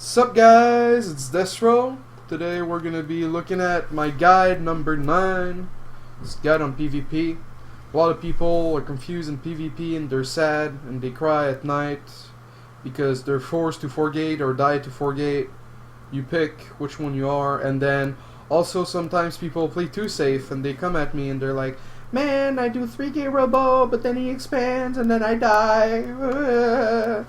Sup guys, it's Desro. Today we're gonna be looking at my guide number 9. This guide on PvP. A lot of people are confused in PvP and they're sad and they cry at night because they're forced to forgate or die to forgate. You pick which one you are, and then also sometimes people play too safe and they come at me and they're like, man, I do 3K robo but then he expands and then I die.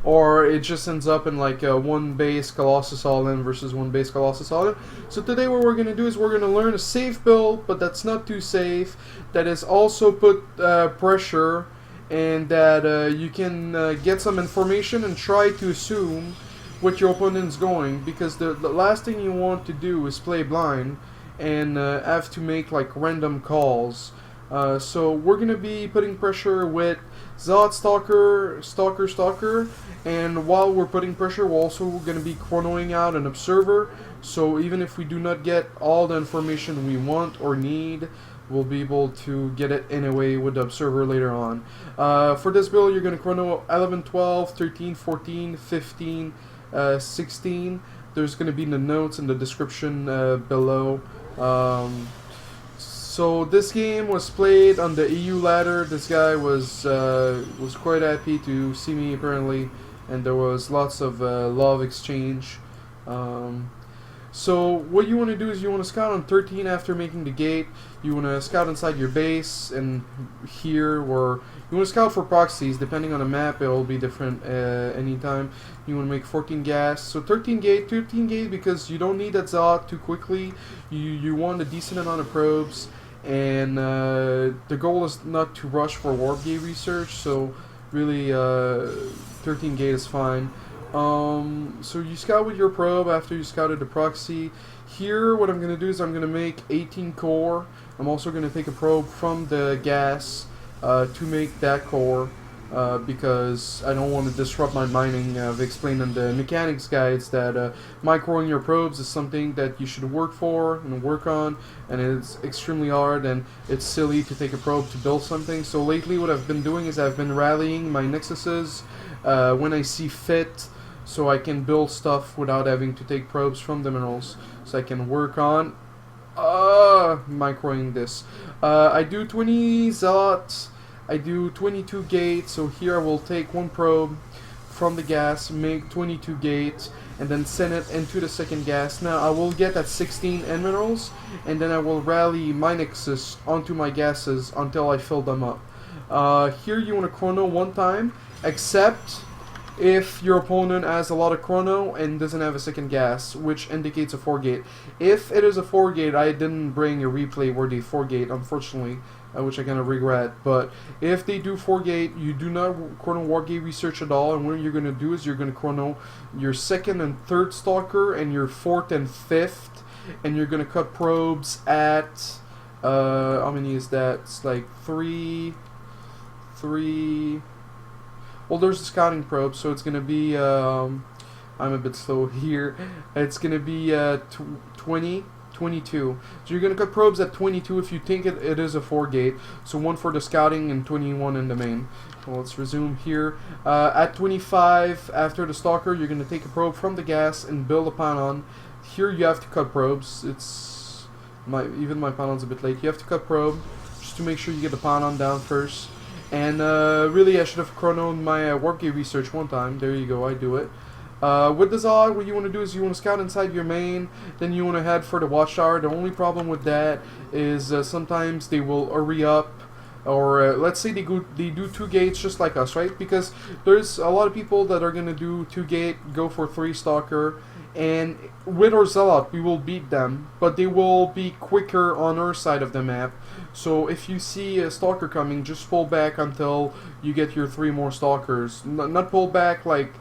Or it just ends up in like a one base Colossus all-in versus one base Colossus all-in. So today what we're going to do is we're going to learn a safe build, but that's not too safe, that is also put pressure, and that you can get some information and try to assume what your opponent's going, because the last thing you want to do is play blind and have to make like random calls. So we're going to be putting pressure with Zealot, Stalker, and while we're putting pressure, we're also going to be chronoing out an observer, so even if we do not get all the information we want or need, we'll be able to get it anyway with the observer later on. For this build, you're going to chrono 11, 12, 13, 14, 15, 16. There's going to be the notes in the description below. So this game was played on the EU ladder. This guy was quite happy to see me apparently, and there was lots of love exchange. So what you want to do is you want to scout on 13 after making the gate. You want to scout inside your base, and here where you want to scout for proxies. Depending on the map, it will be different anytime. You want to make 14 gas. So 13 gate because you don't need that zealot too quickly. You want a decent amount of probes, and the goal is not to rush for warpgate research. So really, 13 gate is fine. So you scout with your probe after you scouted the proxy. Here what I'm going to do is I'm going to make 18 core. I'm also going to take a probe from the gas to make that core because I don't want to disrupt my mining. I've explained in the mechanics guides that microing your probes is something that you should work for and work on, and it's extremely hard and it's silly to take a probe to build something. So lately what I've been doing is I've been rallying my nexuses when I see fit, so I can build stuff without having to take probes from the minerals, so I can work on microing this. I do 20 zealots, I do 22 gates, so here I will take one probe from the gas, make 22 gates, and then send it into the second gas. Now I will get at 16 end minerals, and then I will rally my nexus onto my gases until I fill them up. Here you want to chrono one time, except if your opponent has a lot of chrono and doesn't have a second gas, which indicates a 4-gate. If it is a 4-gate, I didn't bring a replay where they 4-gate, unfortunately, which I kind of regret. But if they do 4-gate, you do not chrono warpgate research at all, and what you're going to do is you're going to chrono your second and third stalker and your fourth and fifth, and you're going to cut probes at, how many is that? It's like 3... Well, there's a scouting probe, so it's going to be, I'm a bit slow here, it's going to be 20, 22. So you're going to cut probes at 22 if you think it is a 4-gate, so one for the scouting and 21 in the main. So let's resume here. At 25, after the stalker, you're going to take a probe from the gas and build a pylon. Here you have to cut probes. Even my pylon's a bit late. You have to cut probe just to make sure you get the pylon down first. And really, I should have chronoed my warpgate research one time. There you go, I do it. With the Zod, what you want to do is you want to scout inside your main, then you want to head for the watchtower. The only problem with that is sometimes they will hurry up, or let's say they do 2 gates just like us, right? Because there's a lot of people that are going to do 2-gate, go for 3 stalker, and with our zealot we will beat them, but they will be quicker on our side of the map. So if you see a stalker coming, just pull back until you get your 3 more stalkers. Not pull back like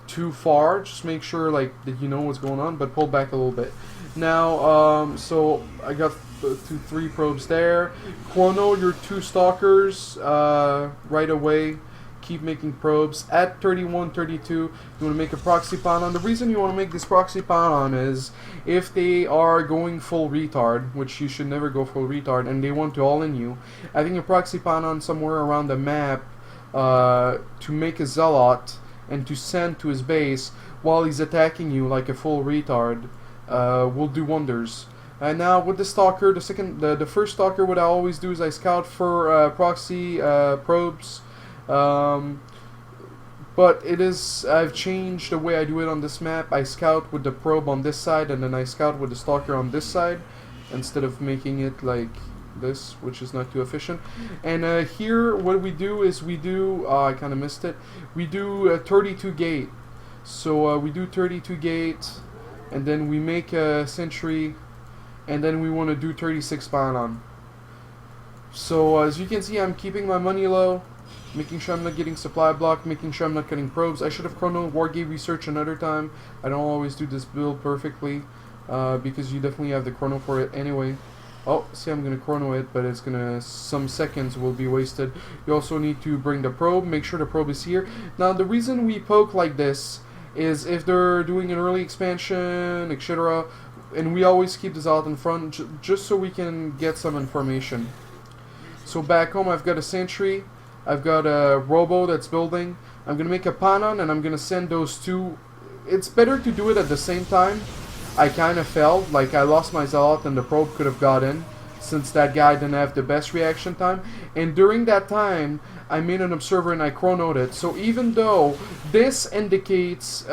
too far, just make sure like that you know what's going on, but pull back a little bit. Now so I got 3 probes there. Chrono your 2 stalkers right away. Keep making probes. At 31, 32, you want to make a proxy pylon. The reason you want to make this proxy pylon is if they are going full retard, which you should never go full retard, and they want to all-in you, having a proxy pylon somewhere around the map to make a zealot and to send to his base while he's attacking you like a full retard will do wonders. And now with the stalker, the first stalker, what I always do is I scout for proxy probes. But I've changed the way I do it on this map. I scout with the probe on this side, and then I scout with the stalker on this side, instead of making it like this, which is not too efficient. And here, what we do is I kind of missed it. We do a 32 gate. So we do 32 gate, and then we make a sentry, and then we want to do 36 pylon. So as you can see, I'm keeping my money low, making sure I'm not getting supply blocked, making sure I'm not cutting probes. I should have chrono wargate research another time. I don't always do this build perfectly, because you definitely have the chrono for it anyway. Oh, see, I'm gonna chrono it, but it's gonna, some seconds will be wasted. You also need to bring the probe, make sure the probe is here. Now, the reason we poke like this is if they're doing an early expansion, etc., and we always keep the zealot in front, just so we can get some information. So back home, I've got a sentry, I've got a robo that's building. I'm gonna make a pylon, and I'm gonna send those two. It's better to do it at the same time. I kind of felt like I lost my zealot and the probe could have got in, since that guy didn't have the best reaction time. And during that time, I made an observer and I chronoed it. So even though this indicates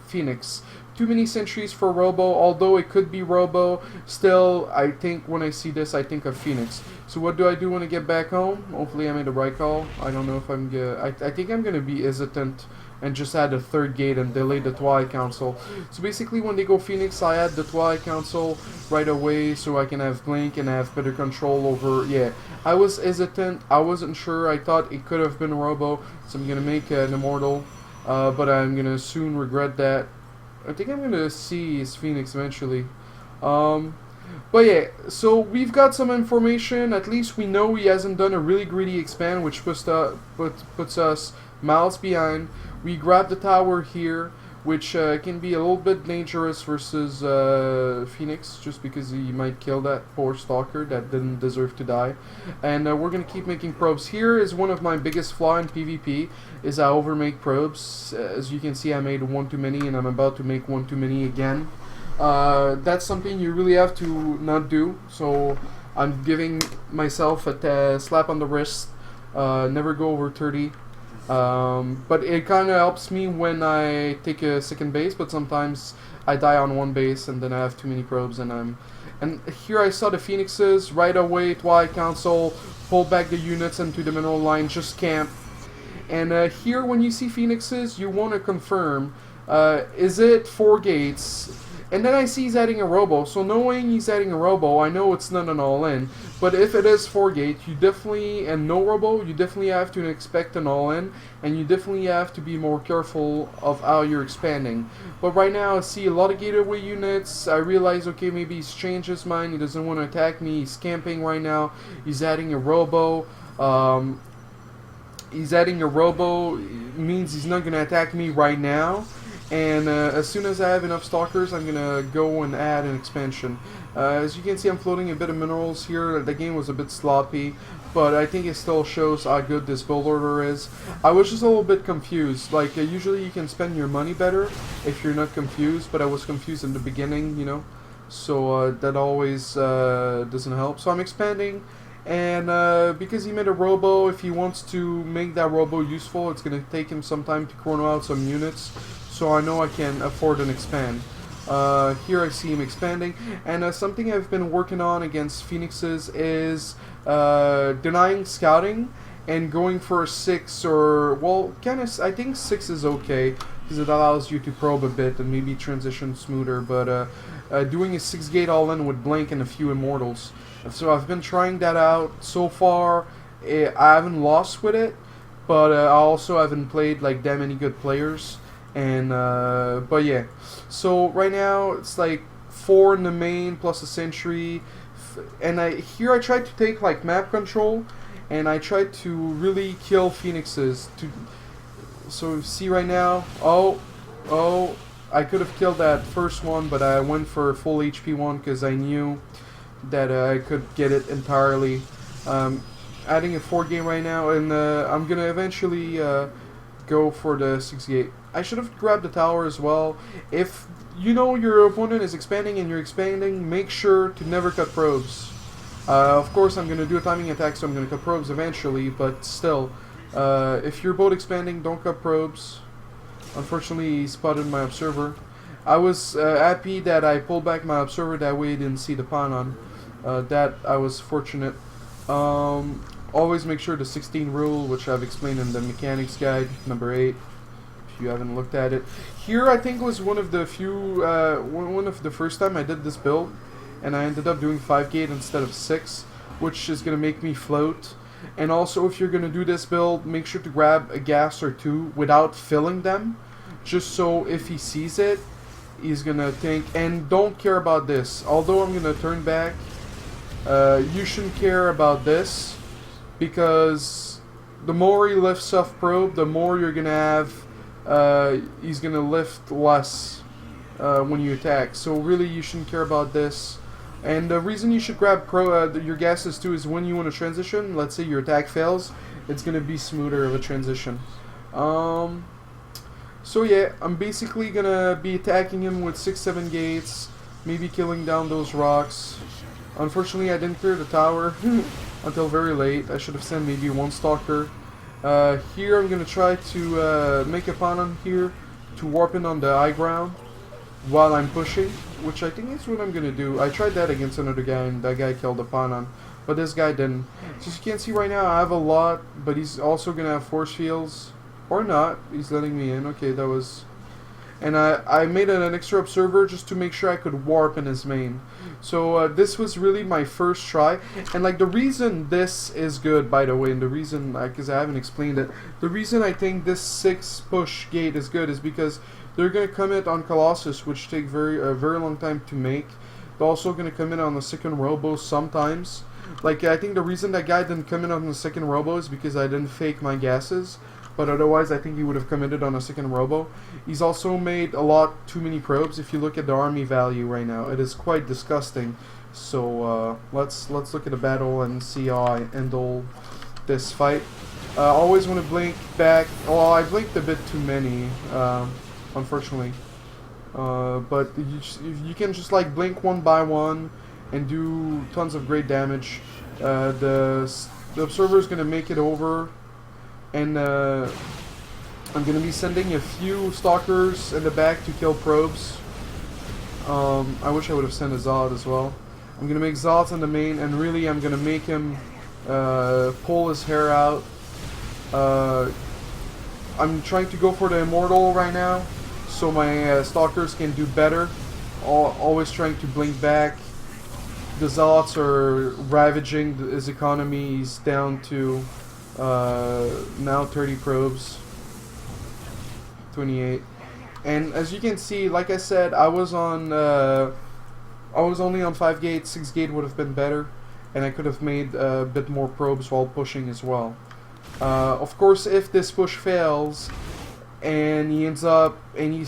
Phoenix, too many sentries for robo, although it could be robo, still I think when I see this I think of Phoenix. So what do I do when I get back home? Hopefully I made the right call. I don't know if I'm gonna, I think I'm gonna be hesitant and just add a third gate and delay the Twilight Council. So basically when they go Phoenix, I add the Twilight Council right away so I can have blink and have better control over, yeah. I was hesitant, I wasn't sure, I thought it could have been robo, so I'm gonna make an immortal, but I'm gonna soon regret that. I think I'm gonna see his Phoenix eventually. But yeah, so we've got some information. At least we know he hasn't done a really greedy expand, which puts us miles behind. We grab the tower here, which can be a little bit dangerous versus Phoenix, just because he might kill that poor stalker that didn't deserve to die. And we're going to keep making probes. Here is one of my biggest flaw in PvP, is I overmake probes. As you can see, I made one too many, and I'm about to make one too many again. That's something you really have to not do, so I'm giving myself a slap on the wrist. Never go over 30. But it kind of helps me when I take a second base, but sometimes I die on one base and then I have too many probes and here I saw the Phoenixes right away. Twilight Council, pull back the units into the mineral line, just camp. And here when you see Phoenixes, you want to confirm, is it 4 gates? And then I see he's adding a robo, so knowing he's adding a robo, I know it's not an all-in. But if it is 4 gate, you definitely, and no robo, you definitely have to expect an all-in, and you definitely have to be more careful of how you're expanding. But right now I see a lot of gateway units. I realize, okay, maybe he's changed his mind, he doesn't want to attack me, he's camping right now, he's adding a robo. He's adding a robo, means he's not going to attack me right now. And as soon as I have enough stalkers, I'm going to go and add an expansion. As you can see, I'm floating a bit of minerals here. The game was a bit sloppy, but I think it still shows how good this build order is. I was just a little bit confused. Like, usually you can spend your money better if you're not confused, but I was confused in the beginning, you know. So that always doesn't help. So I'm expanding. And because he made a robo, if he wants to make that robo useful, it's going to take him some time to chrono out some units. So I know I can afford an expand. Here I see him expanding. And something I've been working on against Phoenixes is denying scouting and going for a 6 or, well, kind of, I think 6 is okay because it allows you to probe a bit and maybe transition smoother. But doing a 6 gate all-in with blink and a few immortals. So I've been trying that out. So far, I haven't lost with it, but I also haven't played like that many good players. And but yeah, so right now it's like 4 in the main plus a sentry, and here I tried to take like map control, and I tried to really kill Phoenixes. So see right now, oh, I could have killed that first one, but I went for a full HP one because I knew that I could get it entirely. Adding a 4 game right now, and I'm gonna eventually go for the 6 gate. I should have grabbed the tower as well. If you know your opponent is expanding and you're expanding, make sure to never cut probes. Of course, I'm going to do a timing attack, so I'm going to cut probes eventually, but still, if you're both expanding, don't cut probes. Unfortunately, he spotted my observer. I was happy that I pulled back my observer, that way he didn't see the pylon. That I was fortunate. Always make sure the 16 rule, which I've explained in the mechanics guide, number 8, if you haven't looked at it. Here, I think was one of the few, one of the first time I did this build, and I ended up doing 5 gate instead of 6, which is going to make me float. And also, if you're going to do this build, make sure to grab a gas or 2 without filling them, just so if he sees it, he's going to think, and don't care about this. Although I'm going to turn back, you shouldn't care about this, because the more he lifts off probe, the more you're going to have, he's going to lift less when you attack. So really, you shouldn't care about this. And the reason you should grab your gases too is when you want to transition, let's say your attack fails, it's going to be smoother of a transition. So yeah, I'm basically going to be attacking him with 6-7 gates, maybe killing down those rocks. Unfortunately, I didn't clear the tower until very late. I should have sent maybe 1 stalker. Here I'm going to try to make a pylon here to warp in on the high ground while I'm pushing, which I think is what I'm going to do. I tried that against another guy, and that guy killed the pylon, but this guy didn't. So as you can see right now, I have a lot, but he's also going to have force fields. Or not. He's letting me in. Okay, that was... And I made an extra observer just to make sure I could warp in his main. So this was really my first try. And like the reason this is good, by the way, and the reason, because I haven't explained it, the reason I think this 6 push gate is good is because they're going to commit on Colossus, which take a very long time to make. They're also going to come in on the second robo sometimes. Like, I think the reason that guy didn't come in on the second robo is because I didn't fake my gases. But otherwise, I think he would have committed on a second robo. He's also made a lot too many probes. If you look at the army value right now, it is quite disgusting. So let's look at the battle and see how I handle this fight. I always want to blink back. Well, I blinked a bit too many, unfortunately. But you can just like blink one by one and do tons of great damage. The observer is going to make it over. And I'm going to be sending a few stalkers in the back to kill probes. I wish I would have sent a zealot as well. I'm going to make zealots on the main, and really I'm going to make him pull his hair out. I'm trying to go for the immortal right now, so my stalkers can do better. Always trying to blink back. The zealots are ravaging his economy. He's down to... now 30 probes, 28, and as you can see, like I said, I was only on 5 gate. 6 gate would have been better, and I could have made a bit more probes while pushing as well. Of course, if this push fails and he ends up and he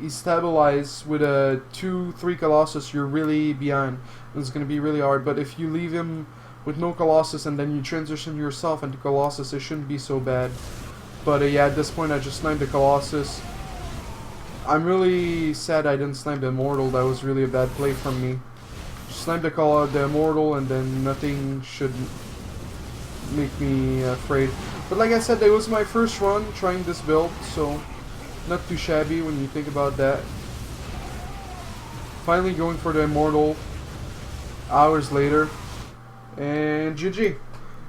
stabilizes with a 2-3 Colossus, you're really behind. It's going to be really hard. But if you leave him with no Colossus and then you transition yourself into Colossus, it shouldn't be so bad. But yeah, at this point I just sniped the Colossus. I'm really sad I didn't snipe the Immortal. That was really a bad play from me. Just snipe the Immortal and then nothing should make me afraid. But like I said, it was my first run trying this build, so not too shabby when you think about that. Finally going for the Immortal hours later. And GG.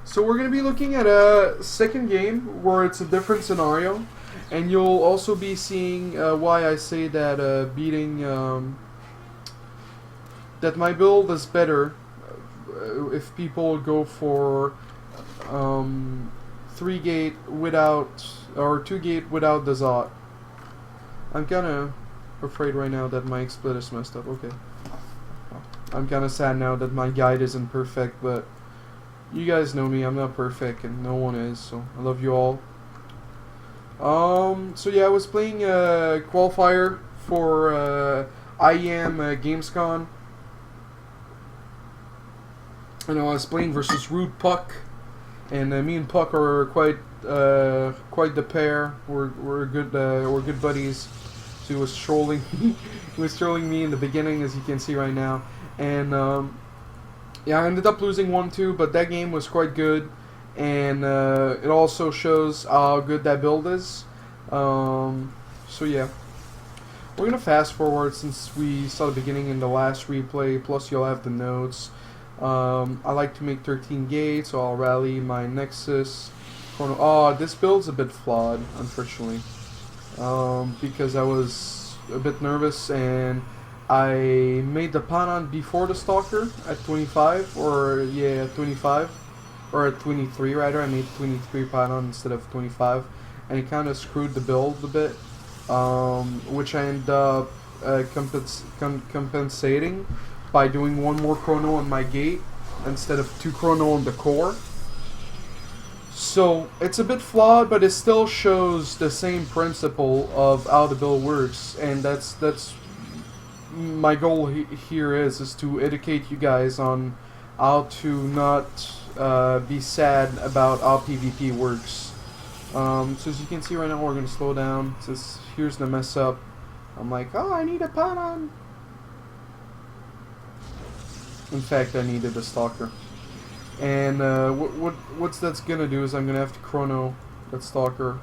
So we're going to be looking at a second game where it's a different scenario, and you'll also be seeing why I say that that my build is better if people go for 3 gate without, or 2 gate without the zealot. I'm kind of afraid right now that my XSplit is messed up. Okay. I'm kind of sad now that my guide isn't perfect, but you guys know me, I'm not perfect, and no one is, so I love you all. So yeah, I was playing qualifier for IEM Gamescom, and I was playing versus Rude Puck, and me and Puck are quite quite the pair. We're good buddies. So he was trolling me. He was trolling me in the beginning, as you can see right now. And yeah, I ended up losing 1-2, but that game was quite good. And it also shows how good that build is. So yeah. We're going to fast forward since we saw the beginning in the last replay, plus you'll have the notes. I like to make 13 gates, so I'll rally my Nexus. Chrono. Oh, this build's a bit flawed, unfortunately. Because I was a bit nervous and I made the pylon before the stalker at 25, or yeah, at 25. Or at 23 rather. I made 23 pylon instead of 25. And it kind of screwed the build a bit. Which I end up compensating by doing one more chrono on my gate instead of 2 chrono on the core. So it's a bit flawed, but it still shows the same principle of how the build works, and that's my goal here is to educate you guys on how to not be sad about how PvP works. So as you can see right now, we're going to slow down. Since here's the mess up. I'm like, oh, I need a pylon. In fact, I needed a stalker. And what's that's going to do is I'm going to have to chrono that stalker.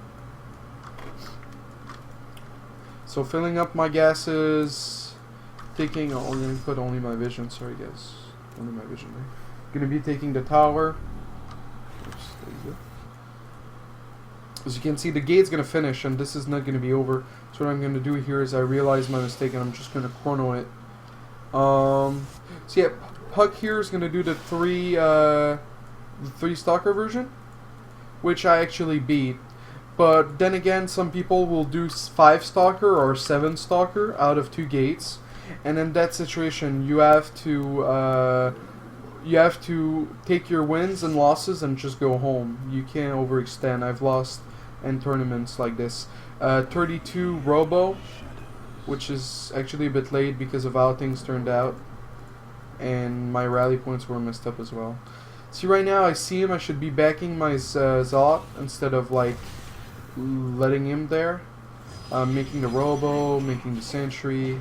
So filling up my gases, taking, oh, we're going to put only my vision, sorry guys. Only my vision there. Going to be taking the tower. Oops, there you go. As you can see, the gate's going to finish, and this is not going to be over. So what I'm going to do here is I realize my mistake, and I'm just going to chrono it. So yeah, Puck here is going to do the three stalker version, which I actually beat. But then again, some people will do 5 stalker or 7 stalker out of 2 gates, and in that situation, you have to take your wins and losses and just go home. You can't overextend. I've lost in tournaments like this. 32 robo, which is actually a bit late because of how things turned out, and my rally points were messed up as well. See, right now I see him. I should be backing my zealot instead of like letting him there. Making the robo, making the sentry.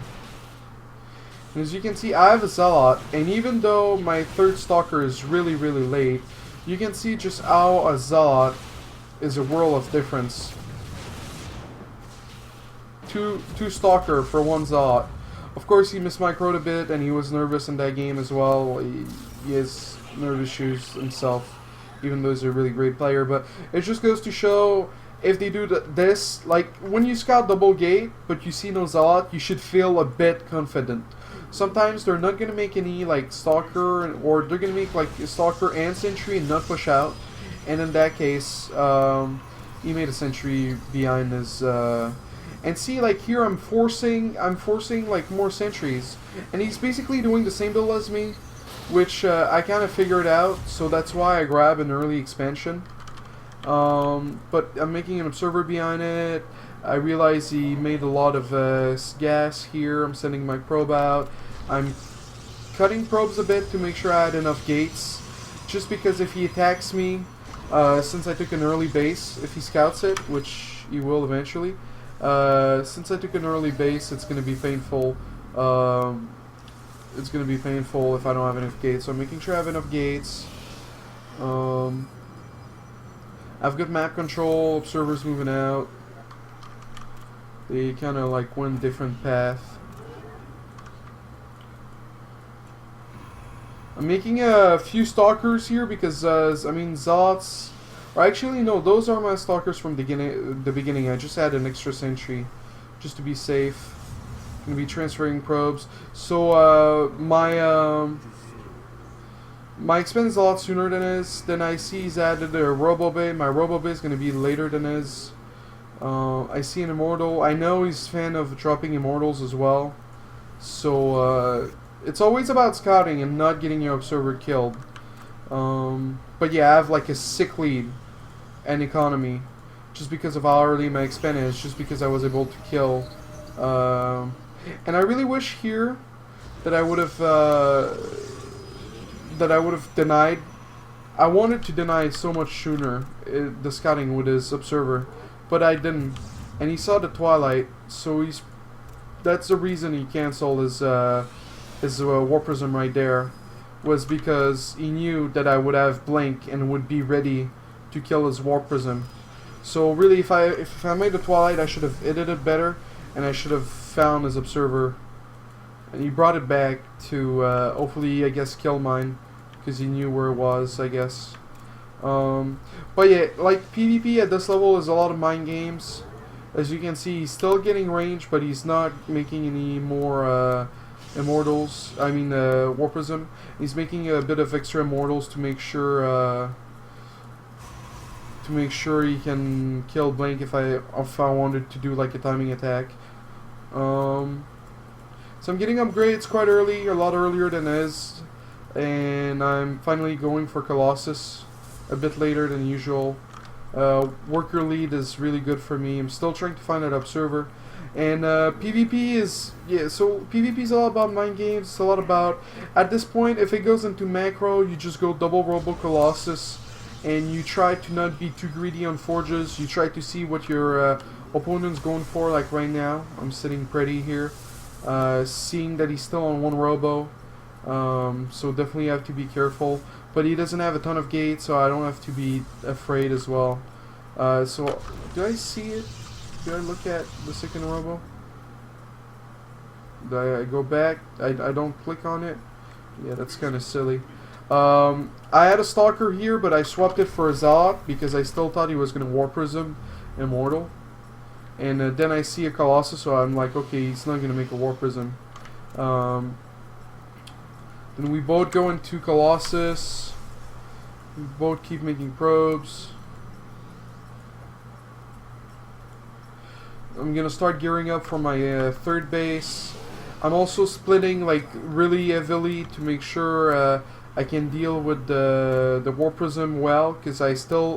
And as you can see, I have a zealot, and even though my 3rd stalker is really late, you can see just how a zealot is a world of difference. Two stalker for 1 zealot. Of course, he mismicroed a bit, and he was nervous in that game as well. He has nerve issues himself, even though he's a really great player. But it just goes to show, if they do this, like when you scout double gate, but you see no zealot, you should feel a bit confident. Sometimes they're not going to make any like stalker, or they're going to make like a stalker and sentry and not push out. And in that case, he made a sentry behind his. And see, like here, I'm forcing like more sentries, and he's basically doing the same build as me, which I kind of figured out. So that's why I grab an early expansion. But I'm making an observer behind it. I realize he made a lot of gas here. I'm sending my probe out. I'm cutting probes a bit to make sure I had enough gates, just because if he attacks me, since I took an early base, if he scouts it, which he will eventually, since I took an early base, it's going to be painful. It's going to be painful if I don't have enough gates. So I'm making sure I have enough gates. I've got map control, observers moving out. They kind of like went different path. I'm making a few stalkers here because, I mean, zealots. Or actually, no, those are my stalkers from the beginning. I just had an extra sentry just to be safe. Gonna be transferring probes. So my expense is a lot sooner than his. Then I see he's added a robo bay. My robo bay is gonna be later than his. I see an immortal. I know he's a fan of dropping immortals as well. So it's always about scouting and not getting your observer killed. But yeah, I have like a sick lead and economy just because of how early my expand is, just because I was able to kill. And I really wish here that I would have denied I wanted to deny so much sooner the scouting with his observer, but I didn't. And he saw the twilight, so that's the reason he canceled his war prism right there, was because he knew that I would have blink and would be ready to kill his war prism. So really, if I made the twilight, I should have edited it better, and I should have found his observer. And he brought it back to hopefully, I guess, kill mine, because he knew where it was, I guess. But yeah, like PvP at this level is a lot of mind games. As you can see, he's still getting range, but he's not making any more immortals. I mean, war prism. He's making a bit of extra immortals to make sure he can kill blank if I wanted to do like a timing attack. So I'm getting upgrades quite early, a lot earlier than his, and I'm finally going for Colossus a bit later than usual. Worker lead is really good for me. I'm still trying to find that observer. And PvP is, so PvP is all about mind games. It's a lot about, at this point, if it goes into macro, you just go double robo Colossus, and you try to not be too greedy on forges. You try to see what your opponent's going for, like right now. I'm sitting pretty here, seeing that he's still on one robo, so definitely have to be careful. But he doesn't have a ton of gates, so I don't have to be afraid as well. So, do I see it? Do I look at the second robo? Do I go back? I don't click on it? Yeah, that's kind of silly. I had a stalker here, but I swapped it for a zealot because I still thought he was going to war prism immortal. And then I see a Colossus, so I'm like, okay, he's not going to make a war prism. Then we both go into Colossus. We both keep making probes. I'm going to start gearing up for my third base. I'm also splitting like really heavily to make sure I can deal with the war prism well, because I still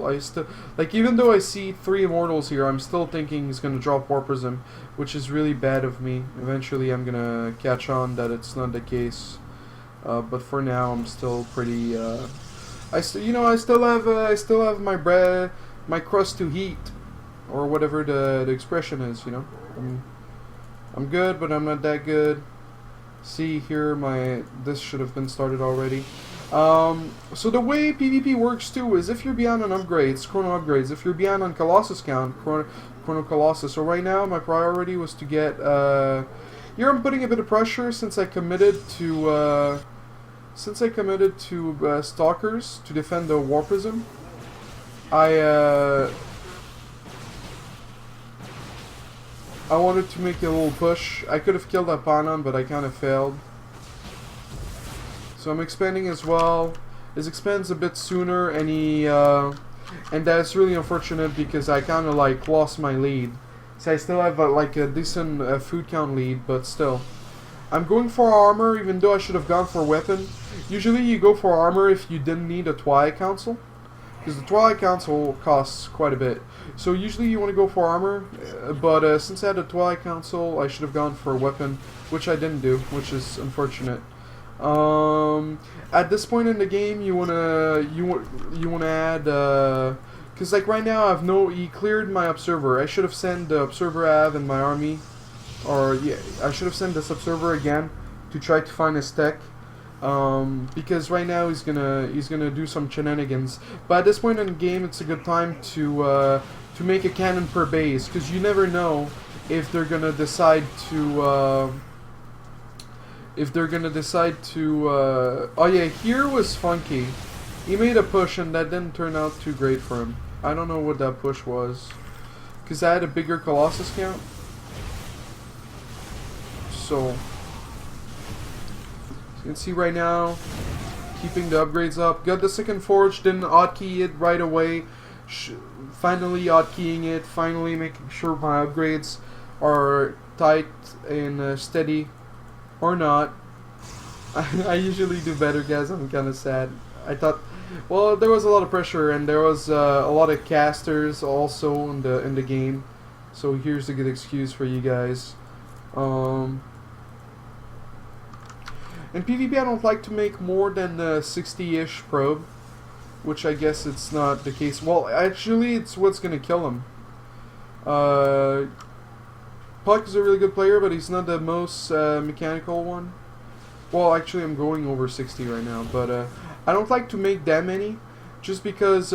like, even though I see 3 immortals here, I'm still thinking he's gonna drop war prism, which is really bad of me. Eventually I'm gonna catch on that it's not the case, but for now I'm still pretty I still have my crust to heat, or whatever the expression is, you know. I'm good, but I'm not that good. See here, this should have been started already. So the way PvP works too is if you're behind on upgrades, chrono upgrades. If you're behind on Colossus count, chrono Colossus. So right now my priority was to get. Here I'm putting a bit of pressure since I committed to stalkers to defend the war prism. I wanted to make a little push. I could have killed that pylon, but I kind of failed. So I'm expanding as well. His expands a bit sooner, and and that's really unfortunate because I kind of like lost my lead. So I still have like a decent food count lead, but still. I'm going for armor, even though I should have gone for weapon. Usually you go for armor if you didn't need a Twilight Council, because the Twilight Council costs quite a bit. So usually you want to go for armor, but since I had a Twilight Council, I should have gone for a weapon, which I didn't do, which is unfortunate. At this point in the game, you wanna add, because like right now he cleared my observer. I should have sent the observer I have in my army, or yeah, I should have sent this observer again to try to find his tech. Because right now he's gonna do some shenanigans. But at this point in the game, it's a good time to make a cannon per base, because you never know if they're gonna decide to. Oh yeah, here was funky. He made a push and that didn't turn out too great for him. I don't know what that push was, because I had a bigger Colossus count. So. You can see right now, keeping the upgrades up. Got the second forge, didn't hotkey it right away. Finally hotkeying it, finally making sure my upgrades are tight and steady. Or not. I usually do better, guys. I'm kind of sad. I thought, well, there was a lot of pressure and there was a lot of casters also in the game. So here's a good excuse for you guys. In PvP, I don't like to make more than 60-ish probe. which I guess it's not the case. Well, actually, it's what's gonna kill him. Puck is a really good player, but he's not the most mechanical one. Well, actually, I'm going over 60 right now, but I don't like to make that many, just because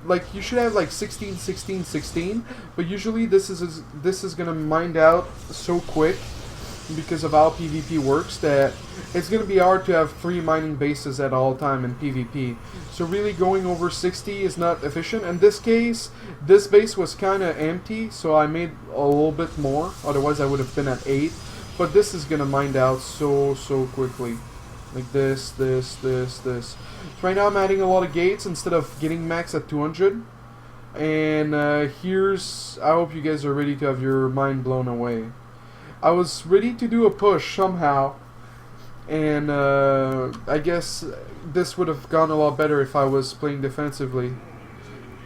like you should have like 16, 16, 16. But usually this is gonna mind out so quick because of how PvP works that it's gonna be hard to have 3 mining bases at all time in PvP. So really going over 60 is not efficient. In this case, this base was kind of empty, so I made a little bit more. Otherwise, I would have been at 8. But this is gonna mind out so quickly, like this. So right now I'm adding a lot of gates instead of getting max at 200. And here's, I hope you guys are ready to have your mind blown away. I was ready to do a push somehow, and I guess this would have gone a lot better if I was playing defensively.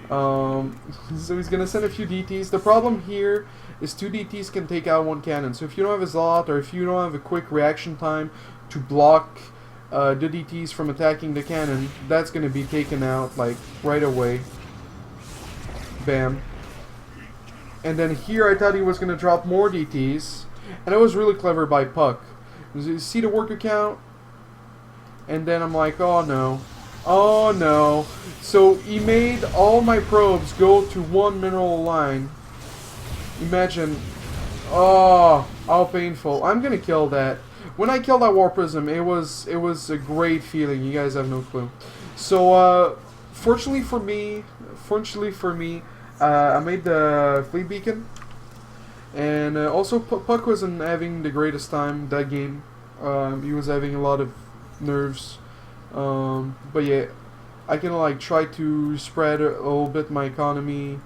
So he's gonna send a few DTs. The problem here is 2 DTs can take out 1 cannon. So if you don't have a zealot, or if you don't have a quick reaction time to block the DTs from attacking the cannon, that's gonna be taken out like right away. Bam. And then here I thought he was gonna drop more DTs. And it was really clever by Puck. You see the worker count? And then I'm like, oh no. Oh no. So he made all my probes go to 1 mineral line. Imagine. Oh, how painful. I'm gonna kill that. When I killed that war prism, it was a great feeling. You guys have no clue. So fortunately for me, I made the fleet beacon. And also, Puck wasn't having the greatest time that game. He was having a lot of nerves. But yeah, I can like try to spread a little bit my economy,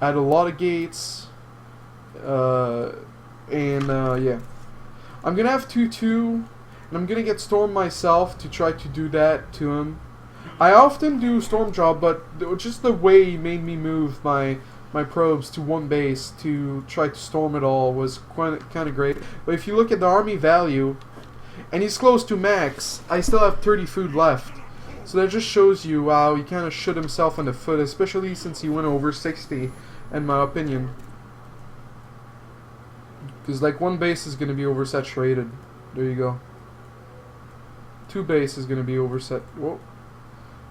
add a lot of gates, and yeah. I'm gonna have 2-2, and I'm gonna get Storm myself to try to do that to him. I often do Storm job, but just the way he made me move my probes to 1 base to try to storm it all was kind of great. But if you look at the army value, and he's close to max, I still have 30 food left. So that just shows you how he kind of shot himself in the foot, especially since he went over 60, in my opinion. Because like 1 base is going to be oversaturated. There you go. 2 base is going to be Whoa.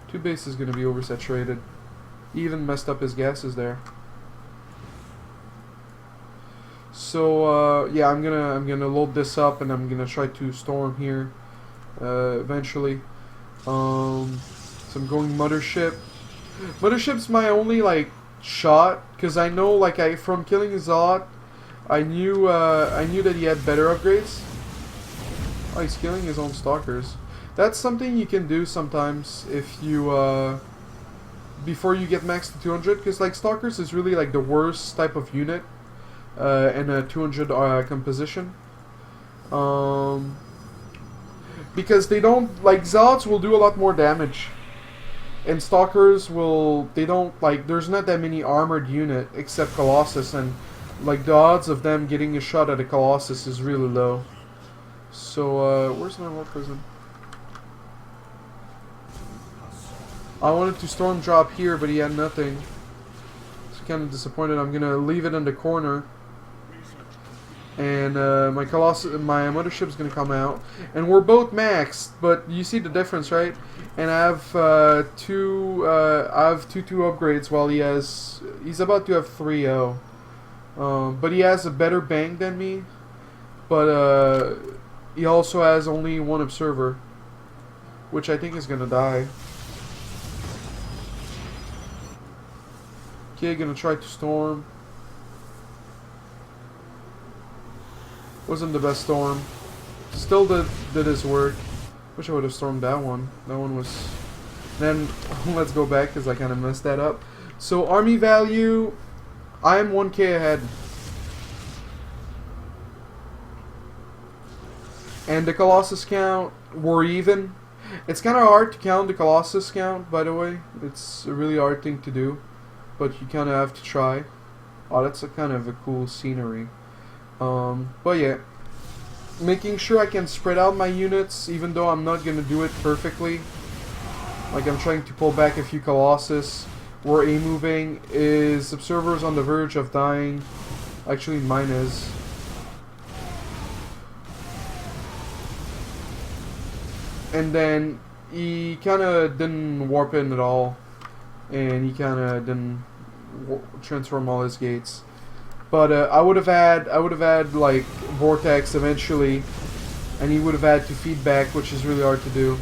2 base is going to be oversaturated. He even messed up his gases there. So yeah, I'm gonna load this up, and I'm gonna try to storm here eventually. So I'm going mothership. Mothership's my only like shot, because I know like from killing his zealot, I knew that he had better upgrades. Oh, he's killing his own stalkers. That's something you can do sometimes if you before you get max to 200, because like stalkers is really like the worst type of unit in a 200 composition. Because they don't, like, zealots will do a lot more damage, and stalkers will, they don't, like, there's not that many armored unit except Colossus, and like the odds of them getting a shot at a Colossus is really low. So where's my war prison? I wanted to storm drop here, but he had nothing. It's kind of disappointed. I'm gonna leave it in the corner, and my mothership's gonna come out, and we're both maxed. But you see the difference, right? And I have two upgrades, while he's about to have 3-0. But he has a better bang than me. But he also has only 1 observer, which I think is gonna die. Okay, gonna try to storm. Wasn't the best storm. Still did his work. Wish I would have stormed that one. That one was... Then, let's go back, because I kind of messed that up. So, army value, I'm 1k ahead. And the Colossus count, we're even. It's kind of hard to count the Colossus count, by the way. It's a really hard thing to do, but you kind of have to try. Oh, that's a kind of a cool scenery. But yeah, making sure I can spread out my units, even though I'm not going to do it perfectly. Like I'm trying to pull back a few Colossus. We're A-moving. Is observers on the verge of dying? Actually, mine is. And then he kind of didn't warp in at all, and he kind of didn't transform all his gates. But I would have had like vortex eventually, and he would have had to feedback, which is really hard to do.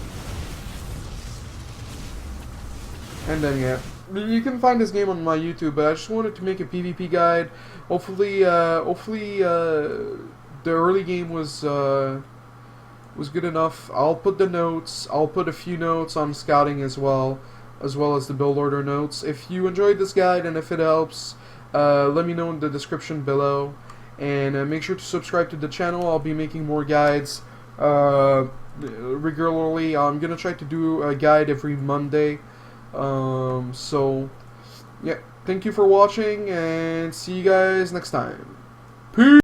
And then yeah, you can find this game on my YouTube. But I just wanted to make a PvP guide. Hopefully, the early game was good enough. I'll put the notes. I'll put a few notes on scouting as well as the build order notes. If you enjoyed this guide and if it helps, let me know in the description below. And make sure to subscribe to the channel. I'll be making more guides regularly. I'm gonna try to do a guide every Monday. So yeah, thank you for watching, and see you guys next time. Peace.